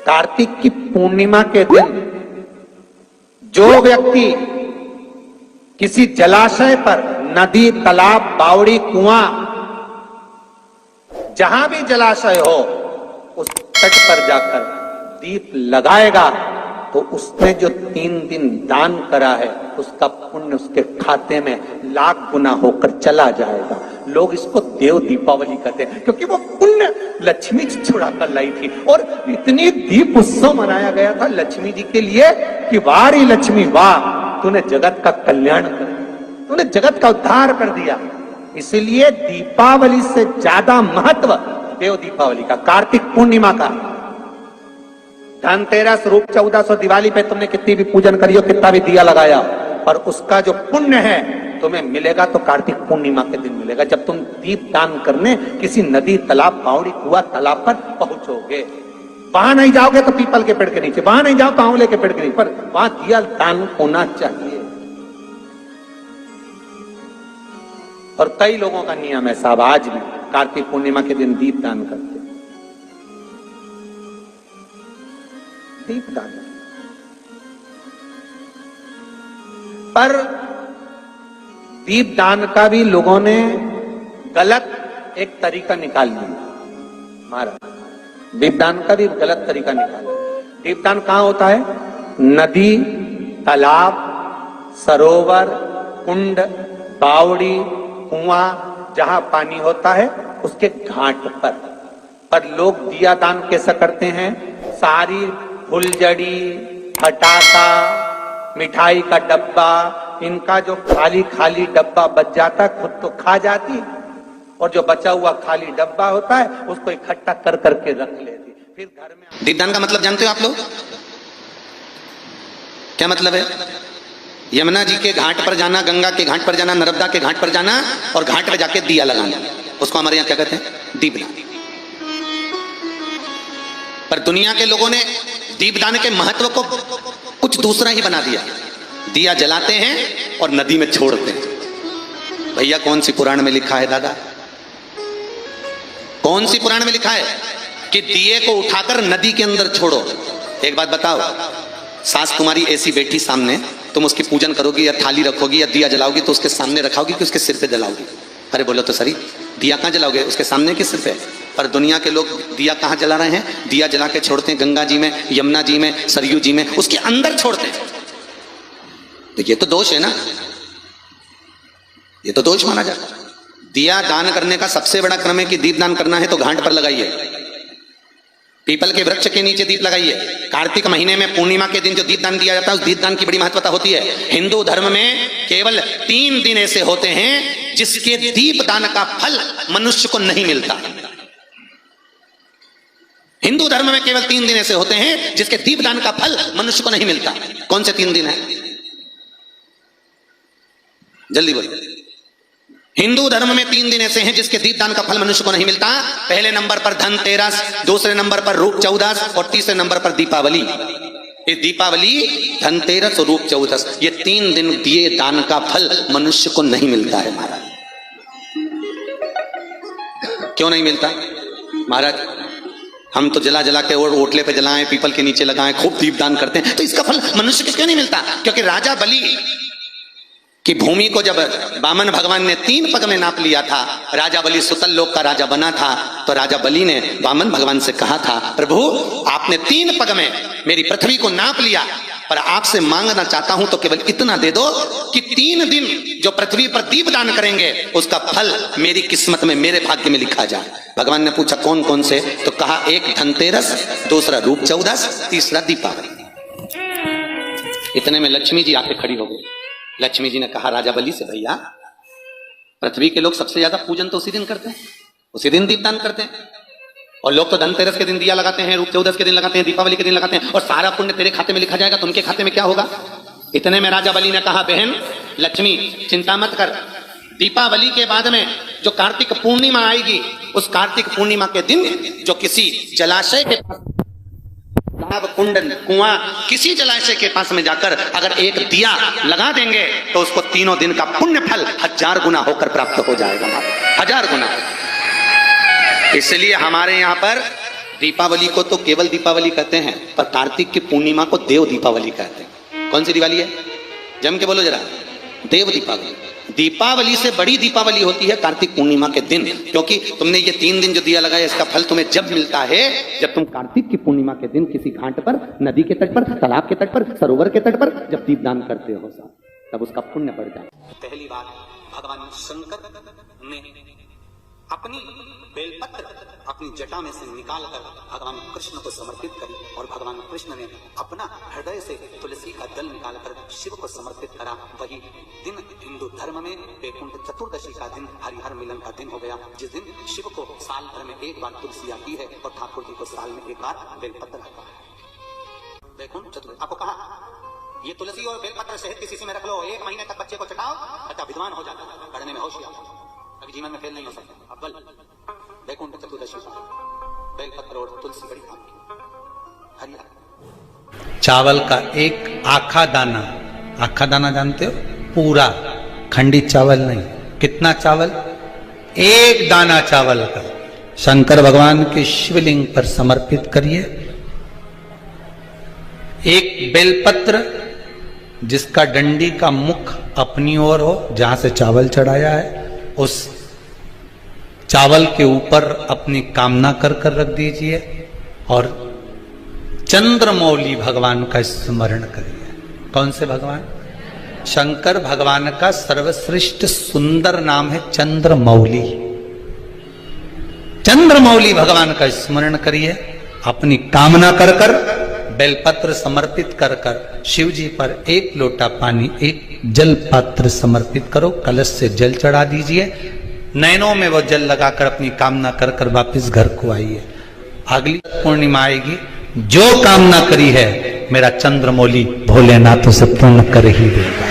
कार्तिक की पूर्णिमा के दिन जो व्यक्ति किसी जलाशय पर, नदी, तालाब, बावड़ी, कुआं, जहां भी जलाशय हो, उस तट पर जाकर दीप लगाएगा तो उसने जो 3 दिन दान करा है उसका पुण्य उसके खाते में लाख गुना होकर चला जाएगा। लोग इसको देव दीपावली कहते हैं क्योंकि वो पुण्य लक्ष्मी जी छुड़ा कर लाई थी और इतनी दीप उत्सव मनाया गया था लक्ष्मी जी के लिए कि वाह रे लक्ष्मी वाह, तूने जगत का कल्याण कर दिया, तूने जगत का उद्धार कर दिया। इसलिए दीपावली से ज्यादा महत्व देव दीपावली का, कार्तिक पूर्णिमा का। धनतेरस, रूप चौदस और दिवाली पे तुमने कितनी भी पूजन करी हो, कितना भी दिया लगाया, पर उसका जो पुण्य है तुम्हें मिलेगा तो कार्तिक पूर्णिमा के दिन मिलेगा, जब तुम दीप दान करने किसी नदी, तालाब, बावड़ी, कुआं, तालाब पर पहुंचोगे। वहां नहीं जाओगे तो पीपल के पेड़ के नीचे, वहां नहीं जाओ तो आंवले के पेड़ के नीचे, पर वहां दिया दान होना चाहिए। और कई लोगों का नियम है साहब, आज भी कार्तिक पूर्णिमा के दिन दीप दान करते, दीप दान। पर दीप दान का भी लोगों ने गलत एक तरीका निकाल लिया। महाराज, दीपदान का भी गलत तरीका निकाला। दीपदान कहां होता है? नदी, तालाब, सरोवर, कुंड, बावड़ी, कुआं, जहां पानी होता है उसके घाट पर लोग दिया दान कैसा करते हैं? सारी फुलझड़ी, फटाका, मिठाई का डब्बा, इनका जो खाली खाली डब्बा बच जाता है खुद तो खा जाती, और जो बचा हुआ खाली डब्बा होता है उसको इकट्ठा कर करके रख लेती, फिर घर में। दीपदान का मतलब जानते हो आप लोग? क्या मतलब है? यमुना जी के घाट पर जाना, गंगा के घाट पर जाना, नर्मदा के घाट पर जाना और घाट पर जाके दिया लगाना, उसको हमारे यहाँ क्या कहते हैं? दीपदान। पर दुनिया के लोगों ने दीपदान के महत्व को कुछ दूसरा ही बना दिया। दिया जलाते हैं और नदी में छोड़ते हैं। भैया कौन सी पुराण में लिखा है दादा? कौन सी पुराण में लिखा है कि दिए को उठाकर नदी के अंदर छोड़ो? एक बात बताओ, सास तुम्हारी ऐसी बैठी सामने, तुम उसकी पूजन करोगी या थाली रखोगी या दिया जलाओगी तो उसके सामने रखाओगी कि उसके सिर पे जलाओगी? अरे बोलो तो सही, दिया कहां जलाओगे? उसके सामने के सिर पे। पर दुनिया के लोग दिया कहां जला रहे हैं? दिया जला के छोड़ते हैं गंगा जी में, यमुना जी में, सरयू जी में, उसके अंदर छोड़ते हैं। तो ये तो दोष है ना, ये तो दोष माना जाता है। दिया दान करने का सबसे बड़ा क्रम है कि दीप दान करना है तो घाट पर लगाइए, पीपल के वृक्ष के नीचे दीप लगाइए। कार्तिक महीने में पूर्णिमा के दिन जो दीप दान दिया जाता है उस दीप दान की बड़ी महत्वता होती है। हिंदू धर्म में केवल 3 दिन ऐसे होते हैं जिसके दीप दान का फल मनुष्य को नहीं मिलता। हिंदू धर्म में केवल 3 दिन ऐसे होते हैं जिसके दीपदान का फल मनुष्य को नहीं मिलता। कौन से 3 दिन है? जल्दी बोलो। हिंदू धर्म में 3 दिन ऐसे हैं जिसके दीपदान का फल मनुष्य को नहीं मिलता। पहले नंबर पर धनतेरस, दूसरे नंबर पर रूप चौदस और तीसरे नंबर पर दीपावली। ये दीपावली, धनतेरस और रूप चौदस, ये 3 दिन दिए दान का फल मनुष्य को नहीं मिलता है महाराज। क्यों नहीं मिलता महाराज? हम तो जला जला के और ओटले पे जलाएं, पीपल के नीचे लगाएं, खूब दीपदान करते हैं, तो इसका फल मनुष्य को क्यों नहीं मिलता? क्योंकि राजा बलि की भूमि को जब वामन भगवान ने 3 पग में नाप लिया था, राजा बलि सुतल लोक का राजा बना था, तो राजा बलि ने वामन भगवान से कहा था, प्रभु आपने 3 पग में मेरी पृथ्वी को नाप लिया, पर आपसे मांगना चाहता हूं तो केवल इतना दे दो कि 3 दिन जो पृथ्वी पर दीपदान करेंगे उसका फल मेरी किस्मत में, मेरे भाग्य में लिखा जाए। भगवान ने पूछा कौन कौन से? तो कहा एक धनतेरस, दूसरा रूप चौदस, तीसरा दीपावली। इतने में लक्ष्मी जी आके खड़ी हो गई। लक्ष्मी जी ने कहा राजा बलि से, भैया पृथ्वी के लोग सबसे ज्यादा पूजन तो उसी दिन करते हैं, उसी दिन दीपदान करते हैं, और लोग तो धनतेरस के दिन दिया लगाते हैं, रूप चौदस के दिन लगाते हैं, दीपावली के दिन लगाते हैं, और सारा पुण्य तेरे खाते में लिखा जाएगा, तुमके खाते में क्या होगा? इतने में राजा बलि ने कहा बहन लक्ष्मी चिंता मत कर, दीपावली के बाद में जो कार्तिक पूर्णिमा आएगी, उस कार्तिक पूर्णिमा के दिन जो किसी जलाशय के कुंड, कुआं, किसी जलाशय के पास में जाकर अगर एक दिया लगा देंगे तो उसको 3 दिन का पुण्य फल 1000 गुना होकर प्राप्त हो जाएगा, 1000 गुना। इसलिए हमारे यहाँ पर दीपावली को तो केवल दीपावली कहते हैं, पर कार्तिक की पूर्णिमा को देव दीपावली कहते हैं। कौन सी दिवाली है? जम के बोलो जरा। देव दीपावली। दीपावली से बड़ी दीपावली होती है कार्तिक पूर्णिमा के दिन, क्योंकि तुमने ये 3 दिन जो दिया लगाया, इसका फल तुम्हें जब मिलता है जब तुम कार्तिक की पूर्णिमा के दिन किसी घाट पर, नदी के तट पर, तालाब के तट पर, सरोवर के तट पर जब दीपदान करते हो साहब, तब उसका पुण्य बढ़ जाता है। पहली बात, भगवान शंकर ने अपनी बेलपत्र अपनी जटा में से निकालकर भगवान कृष्ण को समर्पित करी, और भगवान कृष्ण ने अपना हृदय से तुलसी का दल निकालकर शिव को समर्पित करा। वही दिन हिंदू धर्म में वैकुंठ चतुर्दशी का दिन, हरिहर मिलन का दिन हो गया, जिस दिन शिव को साल भर में एक बार तुलसी आती है और ठाकुर जी को साल में एक बार बेलपत्र आता है। वैकुंठ चतुर्दशी आपको कहा, ये तुलसी और बेलपत्र शहद की शीशी में रख लो, 1 महीने तक बच्चे को चटाओ, बच्चा विद्वान हो जाता है, पढ़ने में होशियार, अभी जीवन में फेल नहीं हो सकता। अब बल वैकुंठ चतुर्दशी बेलपत्र और तुलसी बड़ी काम की। हरिहर चावल का एक आखा दाना जानते हो? पूरा, खंडित चावल नहीं। कितना चावल? एक दाना चावल का शंकर भगवान के शिवलिंग पर समर्पित करिए। एक बेलपत्र जिसका डंडी का मुख अपनी ओर हो, जहां से चावल चढ़ाया है, उस चावल के ऊपर अपनी कामना कर रख दीजिए और चंद्रमौली भगवान का स्मरण करिए। कौन से भगवान? शंकर भगवान का सर्वश्रेष्ठ सुंदर नाम है चंद्रमौली। चंद्रमौली भगवान का स्मरण करिए, अपनी कामना कर बेलपत्र समर्पित कर शिव जी पर 1 लोटा पानी, 1 जल पात्र समर्पित करो, कलश से जल चढ़ा दीजिए, नैनों में वो जल लगाकर अपनी कामना कर वापस घर को आइए। अगली पूर्णिमा आएगी, जो कामना करी है मेरा चंद्रमौली भोलेनाथ उसे पूर्ण कर ही देगा।